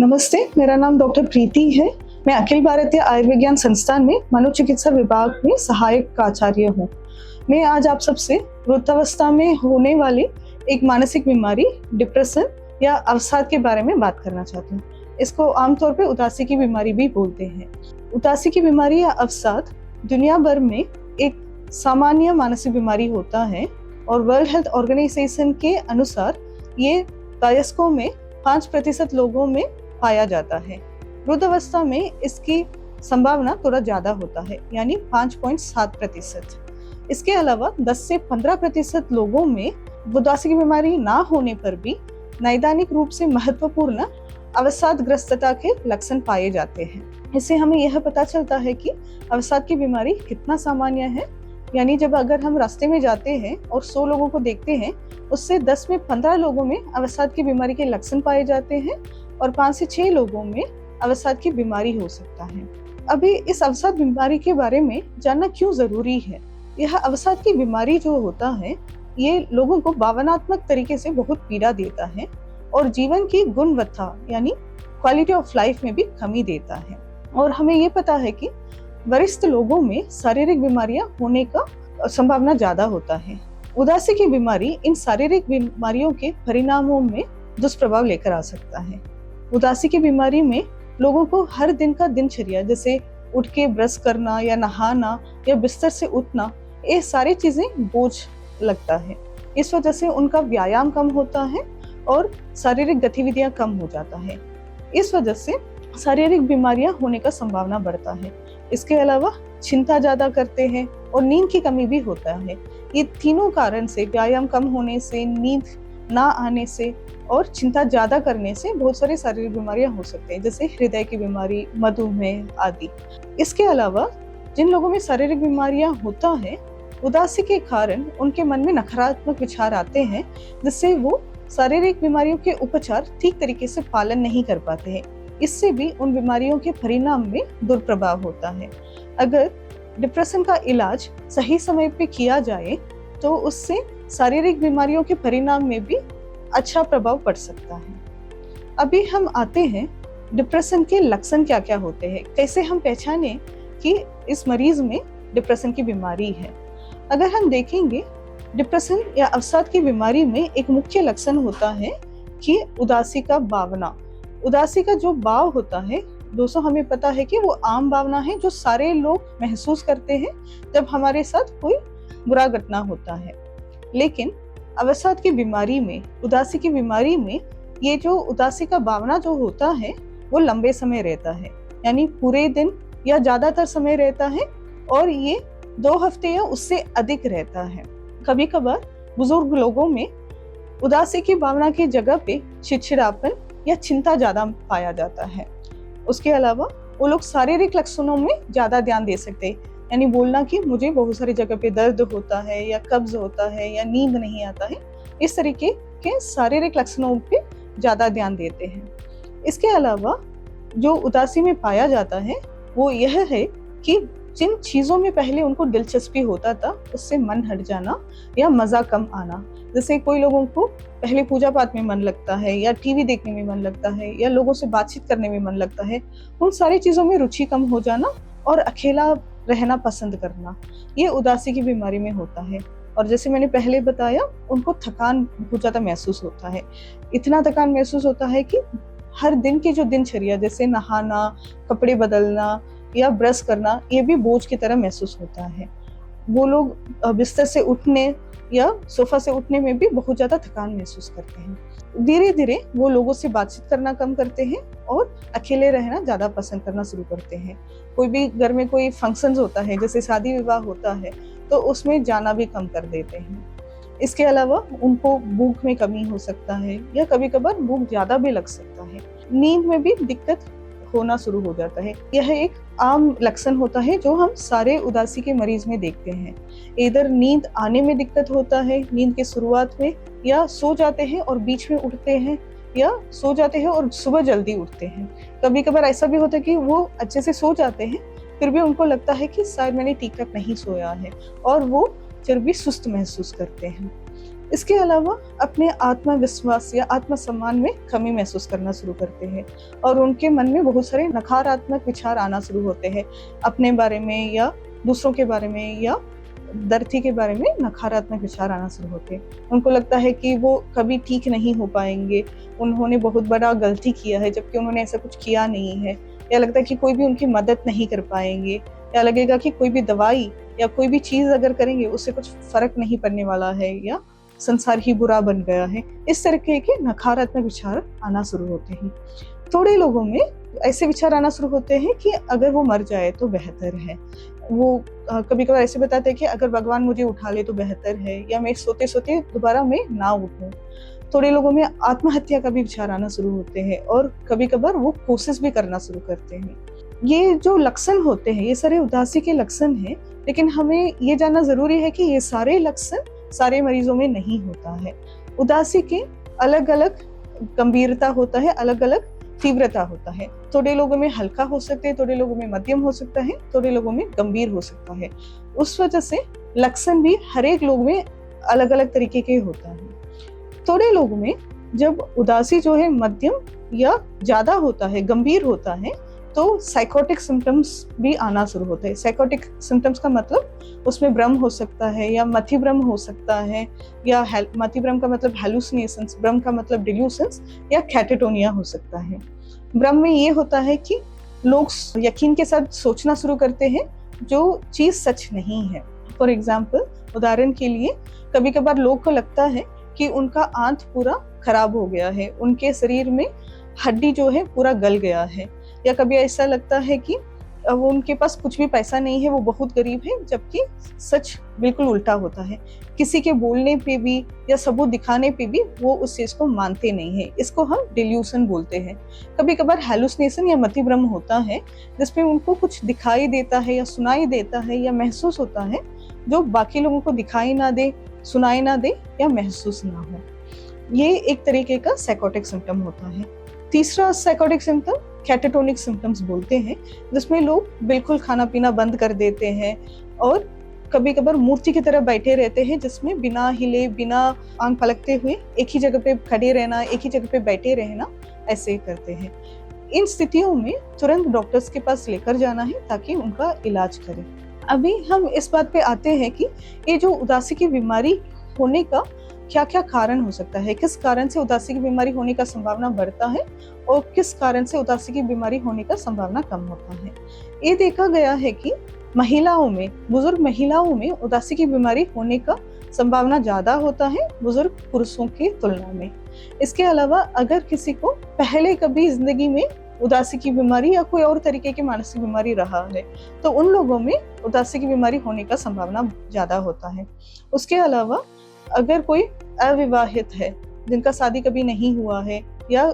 नमस्ते, मेरा नाम डॉक्टर प्रीति है। मैं अखिल भारतीय आयुर्विज्ञान संस्थान में मनोचिकित्सा विभाग में सहायक प्राचार्य हूँ। मैं आज आप सबसे वृद्धावस्था में होने वाली एक मानसिक बीमारी डिप्रेशन या अवसाद के बारे में बात करना चाहती हूँ। इसको आमतौर पे उदासी की बीमारी भी बोलते हैं। उदासी की बीमारी या अवसाद दुनिया भर में एक सामान्य मानसिक बीमारी होता है और वर्ल्ड हेल्थ ऑर्गेनाइजेशन के अनुसार ये वयस्कों में 5% लोगों में पाया जाता है। वृद्धावस्था में इसकी संभावना थोड़ा ज्यादा होता है, यानी 5.7%। इसके अलावा 10 से 15% लोगों में उदासी की बीमारी ना होने पर भी नैदानिक रूप से महत्वपूर्ण अवसादग्रस्तता के लक्षण पाए जाते हैं। इससे हमें यह पता चलता है कि अवसाद की बीमारी कितना सामान्य है। यानी जब अगर हम रास्ते में जाते हैं और 100 लोगों को देखते हैं, उससे 10 में 15 लोगों में अवसाद की बीमारी के लक्षण पाए जाते हैं और 5 से 6 लोगों में अवसाद की बीमारी हो सकता है। अभी इस अवसाद बीमारी के बारे में जानना क्यों जरूरी है। यह अवसाद की बीमारी जो होता है, ये लोगों को भावनात्मक तरीके से बहुत पीड़ा देता है और जीवन की गुणवत्ता यानी क्वालिटी ऑफ लाइफ में भी कमी देता है। और हमें ये पता है कि वरिष्ठ लोगों में शारीरिक बीमारियां होने का संभावना ज्यादा होता है। उदासी की बीमारी इन शारीरिक बीमारियों के परिणामों में दुष्प्रभाव लेकर आ सकता है। उदासी की बीमारी में लोगों को हर दिन का दिनचर्या, जैसे उठ के ब्रश करना या नहाना या बिस्तर से उठना, ये सारी चीजें बोझ लगता है। इस वजह से उनका व्यायाम कम होता है और शारीरिक गतिविधियां कम हो जाता है। इस वजह से शारीरिक बीमारियां होने का संभावना बढ़ता है। इसके अलावा चिंता ज्यादा करते हैं और नींद की कमी भी होता है। ये तीनों कारण से, व्यायाम कम होने से, नींद ना आने से और चिंता ज्यादा करने से बहुत सारी शारीरिक बीमारियां हो सकती हैं, जैसे हृदय की बीमारी, मधुमेह आदि। इसके अलावा जिन लोगों में शारीरिक बीमारियां होता है, उदासी के कारण उनके मन में नकारात्मक विचार आते हैं, जिससे वो शारीरिक बीमारियों के उपचार ठीक तरीके से पालन नहीं कर पाते हैं। इससे भी उन बीमारियों के परिणाम में दुष्प्रभाव होता है। अगर डिप्रेशन का इलाज सही समय पे किया जाए तो उससे शारीरिक बीमारियों के परिणाम में भी अच्छा प्रभाव पड़ सकता है। अभी हम आते हैं डिप्रेशन के लक्षण क्या क्या होते हैं, कैसे हम पहचाने कि इस मरीज में डिप्रेशन की बीमारी है। अगर हम देखेंगे, डिप्रेशन या अवसाद की बीमारी में एक मुख्य लक्षण होता है कि उदासी का भावना। उदासी का जो भाव होता है दोस्तों, हमें पता है कि वो आम भावना है जो सारे लोग महसूस करते हैं जब हमारे साथ कोई बुरा घटना होता है। लेकिन अवसाद की बीमारी में, उदासी की बीमारी में, ये जो उदासी का भावना जो होता है वो लंबे समय रहता है, यानी पूरे दिन या ज्यादातर समय रहता है और ये 2 हफ्ते या उससे अधिक रहता है। कभी कभार बुजुर्ग लोगों में उदासी की भावना की जगह पे चिड़चिड़ापन या चिंता ज्यादा पाया जाता है। उसके अलावा वो लोग शारीरिक लक्षणों में ज्यादा ध्यान दे सकते हैं, यानी बोलना कि मुझे बहुत सारी जगह पे दर्द होता है या कब्ज होता है या नींद नहीं आता है। इस तरीके के शारीरिक लक्षणों पे ज्यादा ध्यान देते हैं। इसके अलावा जो उदासी में पाया जाता है वो यह है कि जिन चीजों में पहले उनको दिलचस्पी होता था उससे मन हट जाना या मजा कम आना। जैसे कोई लोगों को पहले पूजा पाठ में मन लगता है या टीवी देखने में मन लगता है या लोगों से बातचीत करने में मन लगता है, उन सारी चीजों में रुचि कम हो जाना और अकेला रहना पसंद करना, ये उदासी की बीमारी में होता है। और जैसे मैंने पहले बताया, उनको थकान बहुत ज्यादा महसूस होता है। इतना थकान महसूस होता है कि हर दिन की जो दिनचर्या, जैसे नहाना, कपड़े बदलना या ब्रश करना, ये भी बोझ की तरह महसूस होता है। वो लोग बिस्तर से उठने या सोफा से उठने में भी बहुत ज्यादा थकान महसूस करते हैं। धीरे धीरे वो लोगों से बातचीत करना कम करते हैं और अकेले रहना ज्यादा पसंद करना शुरू करते हैं। कोई भी घर में कोई फंक्शंस होता है, जैसे शादी विवाह होता है, तो उसमें जाना भी कम कर देते हैं। इसके अलावा उनको भूख में कमी हो सकता है या कभी कभार भूख ज्यादा भी लग सकता है। नींद में भी दिक्कत होना शुरू हो जाता है। यह एक आम लक्षण होता है जो हम सारे उदासी के मरीज में देखते हैं। इधर नींद आने में दिक्कत होता है, नींद के शुरुआत में, या सो जाते हैं और बीच में उठते हैं, या सो जाते हैं और सुबह जल्दी उठते हैं। कभी कभार ऐसा भी होता है कि वो अच्छे से सो जाते हैं फिर भी उनको लगता है कि शायद मैंने ठीक तक नहीं सोया है और वो फिर भी सुस्त महसूस करते हैं। इसके अलावा अपने आत्मविश्वास या आत्मसम्मान में कमी महसूस करना शुरू करते हैं और उनके मन में बहुत सारे नकारात्मक विचार आना शुरू होते हैं, अपने बारे में या दूसरों के बारे में या धरती के बारे में नकारात्मक विचार आना शुरू होते हैं। उनको लगता है कि वो कभी ठीक नहीं हो पाएंगे, उन्होंने बहुत बड़ा गलती किया है जबकि उन्होंने ऐसा कुछ किया नहीं है, या लगता है कि कोई भी उनकी मदद नहीं कर पाएंगे, या लगेगा कि कोई भी दवाई या कोई भी चीज अगर करेंगे उससे कुछ फर्क नहीं पड़ने वाला है, या संसार ही बुरा बन गया है। इस तरह के नकारात्मक विचार आना शुरू होते हैं। थोड़े लोगों में ऐसे विचार आना शुरू होते हैं कि अगर वो मर जाए तो बेहतर है। वो कभी कभार ऐसे बताते हैं कि अगर भगवान मुझे उठा ले तो बेहतर है, या मैं सोते सोते दोबारा मैं ना उठूं। थोड़े लोगों में आत्महत्या का भी विचार आना शुरू होते हैं और कभी कभार वो कोशिश भी करना शुरू करते हैं। ये जो लक्षण होते हैं ये सारे उदासी के लक्षण हैं, लेकिन हमें ये जानना जरूरी है कि ये सारे लक्षण सारे मरीजों में नहीं होता है। उदासी के अलग अलग गंभीरता होता है, अलग अलग तीव्रता होता है। थोड़े लोगों में हल्का हो सकते हैं, थोड़े लोगों में मध्यम हो सकता है, थोड़े लोगों में गंभीर हो सकता है। उस वजह से लक्षण भी हर एक लोग में अलग अलग तरीके के होता है। थोड़े लोगों में जब उदासी जो है मध्यम या ज्यादा होता है, गंभीर होता है, तो साइकोटिक सिम्टम्स भी आना शुरू होते हैं। साइकोटिक सिम्टम्स का मतलब उसमें भ्रम हो सकता है या मति भ्रम हो सकता है, या मति भ्रम का मतलब हेलुसिनेशंस, भ्रम का मतलब डिल्यूशंस, या कैटेटोनिया हो सकता है। भ्रम में ये होता है कि लोग यकीन के साथ सोचना शुरू करते हैं जो चीज सच नहीं है। फॉर एग्जाम्पल, उदाहरण के लिए कभी कभार लोग को लगता है कि उनका आंत पूरा खराब हो गया है, उनके शरीर में हड्डी जो है पूरा गल गया है, या कभी ऐसा लगता है कि वो उनके पास कुछ भी पैसा नहीं है, वो बहुत गरीब है, जबकि सच बिल्कुल उल्टा होता है। किसी के बोलने पे भी या सबूत दिखाने पे भी वो उस चीज को मानते नहीं है। इसको हम डिल्यूशन बोलते हैं। कभी कभार हेलुसिनेशन या मति भ्रम होता है जिसमें उनको कुछ दिखाई देता है या सुनाई देता है या महसूस होता है जो बाकी लोगों को दिखाई ना दे, सुनाई ना दे या महसूस ना हो। ये एक तरीके का साइकोटिक सिम्टम होता है। तीसरा साइकोटिक सिम्टम कैटेटोनिक सिम्टम्स बोलते हैं, जिसमें लोग बिल्कुल खाना पीना बंद कर देते हैं और कभी कभार मूर्ति की तरह बैठे रहते हैं, जिसमें बिना हिले, बिना आंख पलकते हुए एक ही जगह पे खड़े रहना, एक ही जगह पे बैठे रहना, ऐसे करते हैं। इन स्थितियों में तुरंत डॉक्टर्स के पास लेकर जाना है ताकि उनका इलाज करें। अभी हम इस बात पे आते हैं कि ये जो उदासी की बीमारी होने का क्या क्या कारण हो सकता है, किस कारण से उदासी की बीमारी होने का संभावना बढ़ता है और किस कारण से उदासी की बीमारी होने का संभावना कम होता है। ये देखा गया है कि महिलाओं में, बुजुर्ग महिलाओं में उदासी की बीमारी होने का संभावना ज्यादा होता है बुजुर्ग पुरुषों की तुलना में। इसके अलावा अगर किसी को पहले कभी जिंदगी में उदासी की बीमारी या कोई और तरीके की मानसिक बीमारी रहा है तो उन लोगों में उदासी की बीमारी होने का संभावना ज्यादा होता है। उसके अलावा अगर कोई अविवाहित है, जिनका शादी कभी नहीं हुआ है, या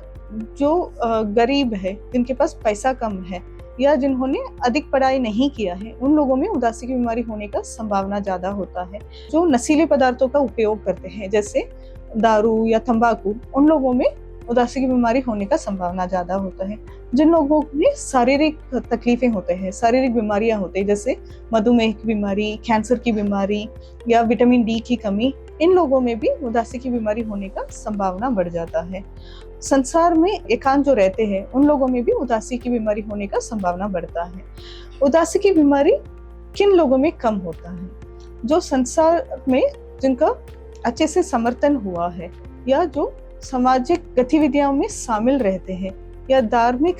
जो गरीब है, जिनके पास पैसा कम है, या जिन्होंने अधिक पढ़ाई नहीं किया है, उन लोगों में उदासी की बीमारी होने का संभावना ज्यादा होता है। जो नशीले पदार्थों का उपयोग करते हैं जैसे दारू या तंबाकू, उन लोगों में उदासी की बीमारी होने का संभावना ज्यादा होता है। जिन लोगों में शारीरिक तकलीफें होते हैं, शारीरिक बीमारियां होती है जैसे मधुमेह की बीमारी, कैंसर की बीमारी या विटामिन डी की कमी, इन लोगों में भी उदासी की बीमारी होने का संभावना बढ़ जाता है। संसार में एकांत जो रहते हैं उन लोगों में भी उदासी की बीमारी होने का संभावना बढ़ता है। उदासी की बीमारी किन लोगों में कम होता है? जो संसार में जिनका अच्छे से समर्थन हुआ है, या जो सामाजिक गतिविधियों में शामिल रहते हैं, या धार्मिक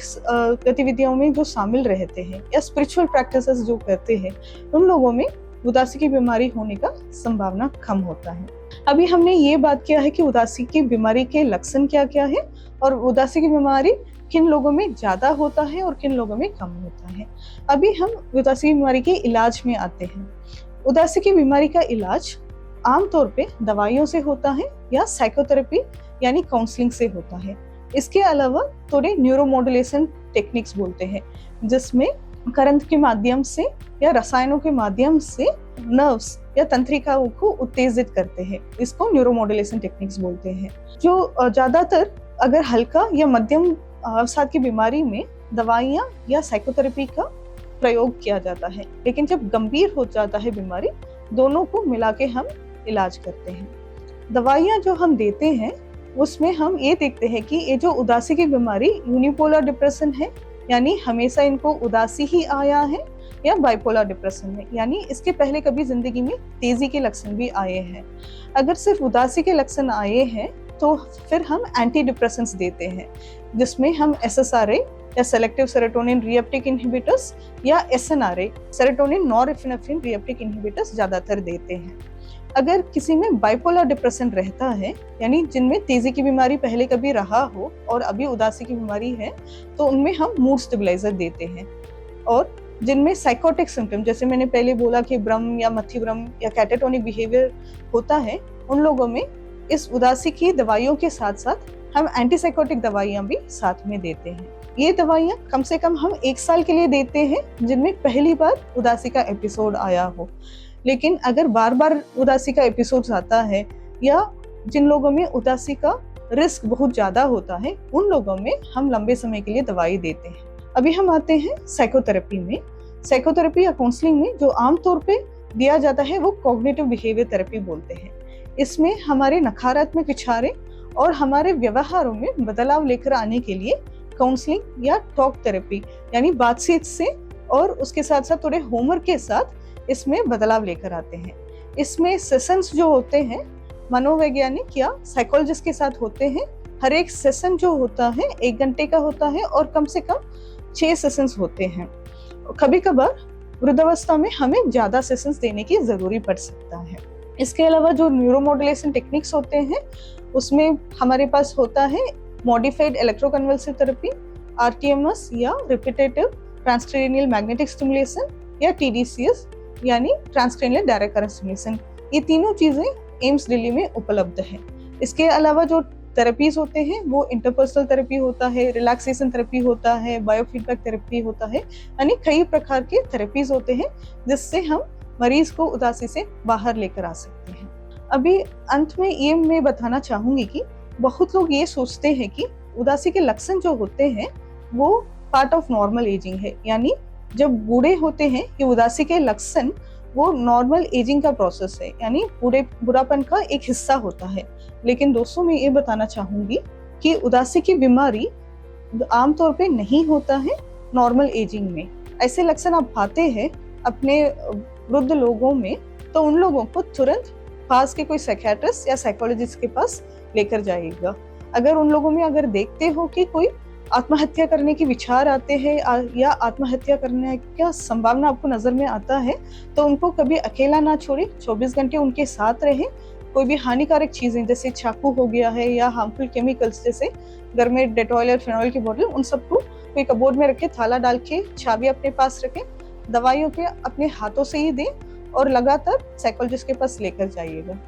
गतिविधियों में जो शामिल रहते हैं, या स्पिरिचुअल प्रैक्टिसेस जो करते हैं, उन लोगों में उदासी की बीमारी होने का संभावना कम होता है। अभी हमने ये बात किया है कि उदासी की बीमारी के लक्षण क्या क्या है और उदासी की बीमारी किन लोगों में ज्यादा होता है और किन लोगों में कम होता है। अभी हम उदासी की बीमारी के इलाज में आते हैं। उदासी की बीमारी का इलाज आमतौर पे दवाइयों से होता है या साइकोथेरेपी यानी काउंसलिंग से होता है। इसके अलावा थोड़े न्यूरोमॉड्यूलेशन टेक्निक्स बोलते हैं, जिसमें करंट के माध्यम से या रसायनों के माध्यम से नर्व्स या तंत्रिकाओं को उत्तेजित करते हैं। इसको न्यूरोमॉड्यूलेशन टेक्निक्स बोलते हैं। जो ज्यादातर अगर हल्का या मध्यम अवसाद की बीमारी में दवाइयाँ या साइकोथेरेपी का प्रयोग किया जाता है, लेकिन जब गंभीर हो जाता है बीमारी, दोनों को मिला के हम इलाज करते हैं। दवाइयाँ जो हम देते हैं उसमें हम ये देखते हैं कि ये जो उदासी की बीमारी यूनिपोलर डिप्रेशन है, यानी हमेशा इनको उदासी ही आया है, या बाइपोलर डिप्रेशन है, यानी इसके पहले कभी जिंदगी में तेजी के लक्षण भी आए हैं। अगर सिर्फ उदासी के लक्षण आए हैं तो फिर हम एंटी डिप्रेसेंट्स देते हैं, जिसमें हम SSRI या सेलेक्टिव सेरोटोनिन रीअपटेक इनहिबिटर्स या SNRI serotonin norepinephrine reuptake inhibitors ज्यादातर देते हैं। अगर किसी में बाइपोलर डिप्रेशन रहता है, यानी जिनमें तेजी की बीमारी पहले कभी रहा हो और अभी उदासी की बीमारी है, तो उनमें हम मूड स्टेबलाइजर देते हैं। और जिनमें साइकोटिक सिम्टम, जैसे मैंने पहले बोला कि भ्रम या मथिभ्रम या कैटाटोनिक बिहेवियर होता है, उन लोगों में इस उदासी की दवाइयों के साथ साथ हम एंटीसाइकोटिक दवाइयां भी साथ में देते हैं। ये दवाइयां कम से कम हम 1 साल के लिए देते हैं जिनमें पहली बार उदासी का एपिसोड आया हो। लेकिन अगर बार बार उदासी का एपिसोड आता है या जिन लोगों में उदासी का रिस्क बहुत ज्यादा होता है, उन लोगों में हम लंबे समय के लिए दवाई देते हैं। अभी हम आते हैं साइकोथेरेपी में। साइकोथेरेपी या काउंसलिंग में जो आमतौर पे दिया जाता है वो कॉग्निटिव बिहेवियर थेरेपी बोलते हैं। इसमें हमारे नकारात्मक विचारें और हमारे व्यवहारों में बदलाव लेकर आने के लिए काउंसलिंग या टॉक थेरेपी, यानी बातचीत से और उसके साथ साथ थोड़े होमवर्क के साथ इसमें बदलाव लेकर आते हैं। इसमें सेशंस जो होते हैं मनोवैज्ञानिक या साइकोलॉजिस्ट के साथ होते हैं। हर एक सेशन जो होता है 1 घंटे का होता है और कम से कम 6 सेशंस होते हैं। कभी कभार वृद्धावस्था में हमें ज्यादा सेशंस देने की जरूरी पड़ सकता है। इसके अलावा जो न्यूरोमॉड्यूलेशन टेक्निक्स होते हैं उसमें हमारे पास होता है मॉडिफाइड इलेक्ट्रोकन्वल्सिव थेरेपी, RTMS या रिपीटेटिव ट्रांसक्रेनियल मैग्नेटिक स्टिमुलेशन या TDCS यानी ट्रांसक्रेनियल डायरेक्ट करंट स्टिमुलेशन। ये तीनों चीजें एम्स दिल्ली में उपलब्ध है। इसके अलावा जो थेरेपीज होते हैं वो इंटरपर्सनल थेरेपी होता है, रिलैक्सेशन थेरेपी होता है, बायोफीडबैक थेरेपी होता है, यानी कई प्रकार के थेरेपीज होते हैं जिससे हम मरीज को उदासी से बाहर लेकर आ सकते हैं। अभी अंत में ये मैं बताना चाहूंगी कि बहुत लोग ये सोचते हैं कि उदासी के लक्षण जो होते हैं वो पार्ट ऑफ नॉर्मल एजिंग है, यानी जब बूढ़े होते हैं ये उदासी के लक्षण वो नॉर्मल एजिंग का प्रोसेस है, यानी बुढ़ापन का एक हिस्सा होता है। लेकिन दोस्तों मैं ये बताना चाहूंगी कि उदासी की बीमारी आमतौर पे नहीं होता है नॉर्मल एजिंग में। ऐसे लक्षण आप पाते हैं अपने वृद्ध लोगों में तो उन लोगों को तुरंत पास के कोई साइकियाट्रिस्ट या साइकोलॉजिस्ट के पास लेकर जाइएगा। अगर उन लोगों में अगर देखते हो कि कोई आत्महत्या करने के विचार आते हैं या आत्महत्या करने का संभावना आपको नजर में आता है तो उनको कभी अकेला ना छोड़े, 24 घंटे उनके साथ रहे। कोई भी हानिकारक चीजें जैसे चाकू हो गया है या हार्मफुल केमिकल्स जैसे घर में डेटॉल या फिनॉल की बोतल, उन सबको कोई कबोर्ड में रखे, ताला डाल के, चाबी अपने पास रखें, दवाइयों के अपने हाथों से ही दें और लगातार साइकोलॉजिस्ट के पास लेकर जाइएगा।